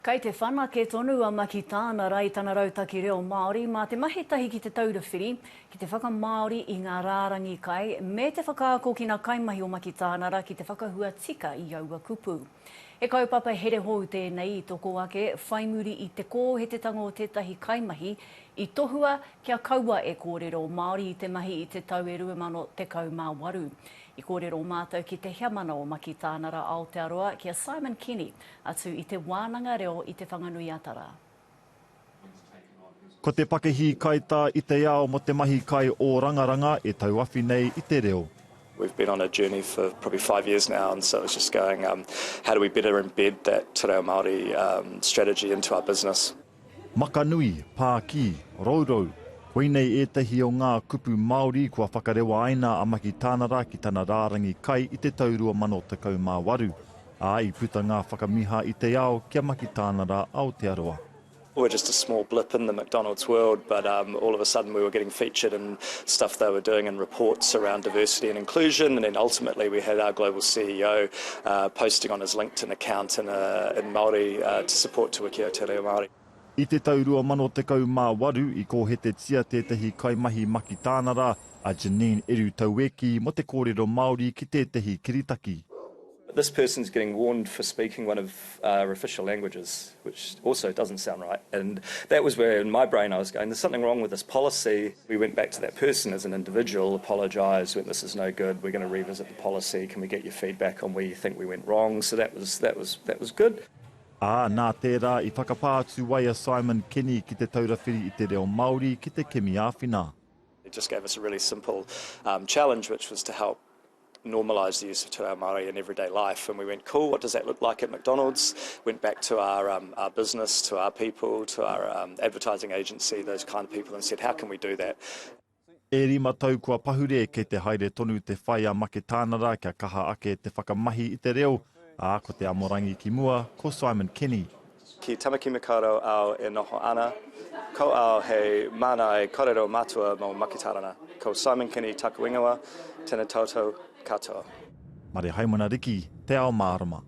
Kei te whana ke tonu a maki tāna rai tana rautaki reo Māori mā te mahi tahi ki Te Taura Whiri, ki te whakamāori i ngā rārangi kai, me te whakaako ki ngā kaimahi o maki tāna ra ki te whakahua tika i aua kupu. E kaupapa here hou tēnei i toko ake, whai muri i te kōhetetanga o tētahi kaimahi, i tohua kia kaua e kōrero Māori i te mahi i te tau e 2018. I kōrero mātou ki te hiamana o maki tāna ra Aotearoa kia Simon Kenny atu i te wānanga reo i te whanganui atara. Ko te pakehi kai tā i te ao mo te mahi kai o rangaranga e tauawhi nei i te reo. We've been on a journey for probably 5 years now, and so it's just going, how do we better embed that Te Reo Māori strategy into our business? Makanui, Pāki, Raurau, koinei e tahi o ngā kupu Māori kua whakarewa aina a maki tānara ki tana rārangi kai i te taurua mano tekau mā waru. A i puta ngā whakamiha i te ao kia maki tānara Aotearoa. We're just a small blip in the McDonald's world, but all of a sudden we were getting featured in stuff they were doing in reports around diversity and inclusion, and then ultimately we had our global CEO posting on his LinkedIn account in Māori to support Te Wiki o Te Reo Māori. I te taurua mano tekau mā waru i ko hete tia tētahi kaimahi maki tānara a Janine Eru Taueki mo te kōrero Māori ki tētahi kiritaki. This person's getting warned for speaking one of our official languages, which also doesn't sound right. And that was where in my brain I was going, there's something wrong with this policy. We went back to that person as an individual, apologised, went, this is no good, we're going to revisit the policy, can we get your feedback on where you think we went wrong? So that was good. Nā tērā i whakapātu wai a Simon Kenny ki Te Taura Whiri i te reo Māori ki te kimi āwhina. It just gave us a really simple challenge, which was to help normalise the use of Te Reo Māori in everyday life. And we went, cool, what does that look like at McDonald's? Went back to our business, to our people, to our advertising agency, those kind of people, and said, how can we do that? E rima tau kua pahure kei te haere tonu te whai a maki tānara kia kaha ake te whakamahi i te reo, ko te amorangi ki mua, ko Simon Kenny. Ki tamaki makaurau au e noho ana, ko au hei mana e kōrero matua mo maki tāna. Ko Simon Kenny taku ingoa, tēnā tātou katoa. Mare haimana riki, te ao mārama.